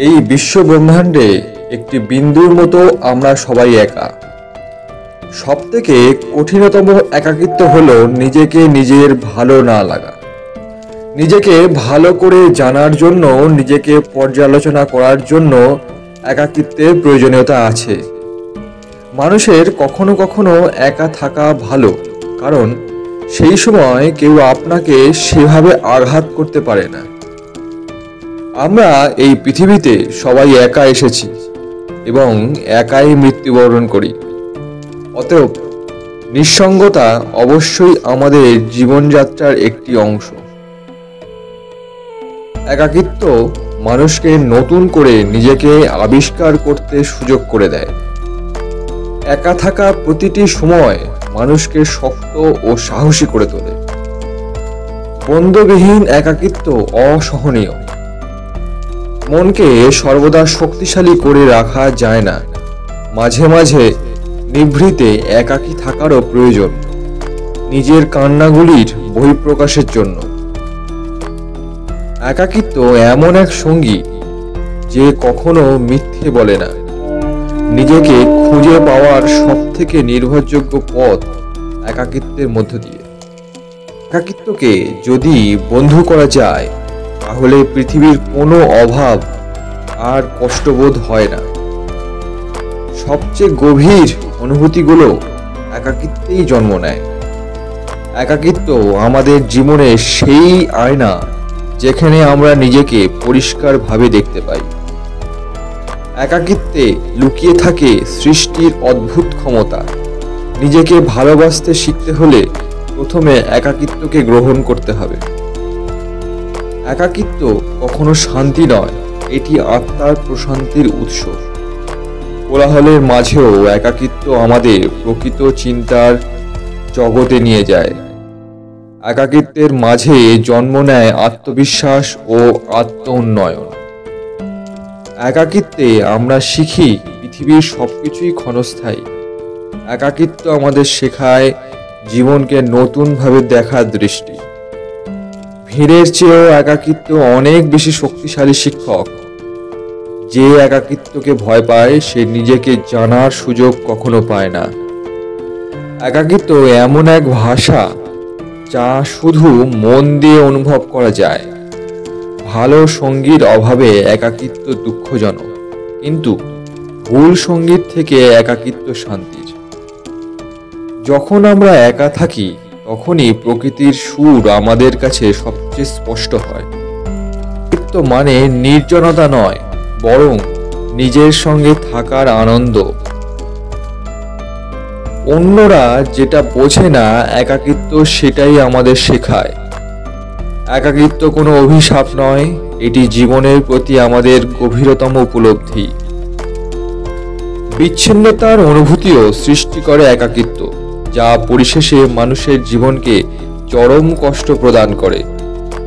এই বিশ্ব ব্রহ্মাণ্ডে একটি বিন্দুর মতো আমরা সবাই একা। সবথেকে কঠিনতম একাকিত্ব হলো নিজেকে নিজের ভালো না লাগা। নিজেকে ভালো করে জানার জন্য, নিজেকে পর্যালোচনা করার জন্য একাকিত্বের প্রয়োজনীয়তা আছে। মানুষের কখনো কখনো একা থাকা ভালো, কারণ সেই সময় কেউ আপনাকে সেভাবে আঘাত করতে পারে না। আমরা এই পৃথিবীতে সবাই একা এসেছি এবং একাই মৃত্যুবরণ করি। অতএব নিঃসঙ্গতা অবশ্যই আমাদের জীবনযাত্রার একটি অংশ। একাকিত্ব মানুষকে নতুন করে নিজেকে আবিষ্কার করতে সুযোগ করে দেয়। একা থাকা প্রতিটি সময় মানুষকে শক্ত ও সাহসী করে তোলে। বন্ধুবিহীন একাকিত্ব অসহনীয়। মনকে সর্বদা শক্তিশালী করে রাখা যায় না। মাঝে মাঝে নিভৃতে একাকী থাকারও প্রয়োজন, নিজের কান্নাগুলির বহিঃপ্রকাশের জন্য। একাকিত্ব এমন এক সঙ্গী যে কখনো মিথ্যে বলে না। নিজেকে খুঁজে পাওয়ার সবথেকে নির্ভরযোগ্য পথ একাকিত্বের মধ্য দিয়ে। একাকিত্বকে যদি বন্ধু করা যায়, তাহলে পৃথিবীর কোনো অভাব আর কষ্টবোধ হয় না। সবচেয়ে গভীর অনুভূতিগুলো একাকিত্বেই জন্ম নেয়। একাকিত্ব আমাদের জীবনের সেই আয়না যেখানে আমরা নিজেকে পরিষ্কারভাবে দেখতে পাই। একাকিত্বে লুকিয়ে থাকে সৃষ্টির অদ্ভুত ক্ষমতা। নিজেকে ভালোবাসতে শিখতে হলে প্রথমে একাকিত্বকে গ্রহণ করতে হবে। একাকিত্ব কখনো শান্তি নয়, এটি আত্মার প্রশান্তির উৎস। কোলাহলের মাঝেও একাকিত্ব আমাদের প্রকৃত চিন্তার জগতে নিয়ে যায়। একাকিত্বের মাঝে জন্ম নেয় আত্মবিশ্বাস ও আত্ম উন্নয়ন। একাকিত্বে আমরা শিখি পৃথিবীর সবকিছুই ক্ষণস্থায়ী। একাকিত্ব আমাদের শেখায় জীবনকে নতুনভাবে দেখার দৃষ্টি। ভিড়ের চেয়েও একাকিত্ব অনেক বেশি শক্তিশালী শিক্ষক। যে একাকিত্বকে ভয় পায় সে নিজেকে জানার সুযোগ কখনো পায় না। একাকিত্ব এমন এক ভাষা যা শুধু মন দিয়ে অনুভব করা যায়। ভালো সঙ্গীর অভাবে একাকিত্ব দুঃখজনক, কিন্তু ভুল সঙ্গীত থেকে একাকিত্ব শান্তির। যখন আমরা একা থাকি তখনই প্রকৃতির সুর আমাদের কাছে সবচেয়ে স্পষ্ট হয়। একাকিত্ব মানে নির্জনতা নয়, বরং নিজের সঙ্গে থাকার আনন্দ। অন্যরা যেটা বোঝে না একাকিত্ব সেটাই আমাদের শেখায়। একাকিত্ব কোনো অভিশাপ নয়, এটি জীবনের প্রতি আমাদের গভীরতম উপলব্ধি। বিচ্ছিন্নতার অনুভূতিও সৃষ্টি করে একাকিত্ব, যা পরিশেষে মানুষের জীবনকে চরম কষ্ট প্রদান করে।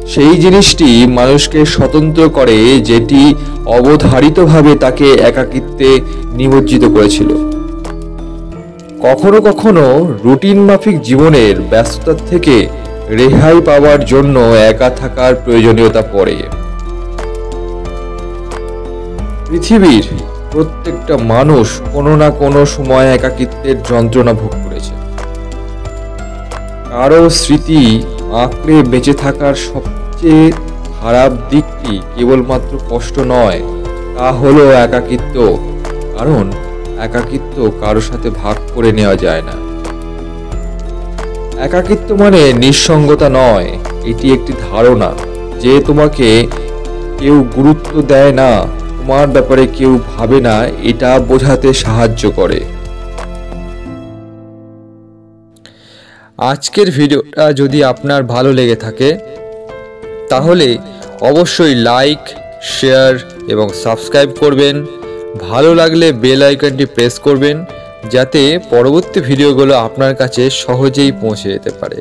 সেই জিনিসটি মানুষকে স্বতন্ত্র করে যেটি অবধারিতভাবে তাকে একাকিত্বে নিমজ্জিত করেছিল। কখনো কখনো রুটিন মাফিক জীবনের ব্যস্ততা থেকে রেহাই পাওয়ার জন্য একা থাকার প্রয়োজনীয়তা পড়ে। পৃথিবীর প্রত্যেকটা মানুষ কোনো না কোনো সময় একাকিত্বের যন্ত্রণা ভোগ করেছে। কারো স্মৃতি আঁকড়ে বেঁচে থাকার সবচেয়ে খারাপ দিকটি কেবলমাত্র কষ্ট নয়, তা হলো একাকিত্ব। কারণ একাকিত্ব কারো সাথে ভাগ করে নেওয়া যায় না। একাকিত্ব মানে নিঃসঙ্গতা নয়, এটি একটি ধারণা যে তোমাকে কেউ গুরুত্ব দেয় না, তোমার ব্যাপারে কেউ ভাবে না, এটা বোঝাতে সাহায্য করে। আজকের ভিডিওটা যদি আপনার ভালো লেগে থাকে তাহলে অবশ্যই লাইক, শেয়ার এবং সাবস্ক্রাইব করবেন। ভালো লাগলে বেল আইকনটি প্রেস করবেন যাতে পরবর্তী ভিডিওগুলো আপনার কাছে সহজেই পৌঁছে যেতে পারে।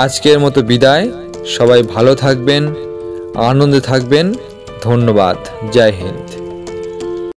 আজকের মতো বিদায়। সবাই ভালো থাকবেন, আনন্দে থাকবেন। ধন্যবাদ। জয় হিন্দ।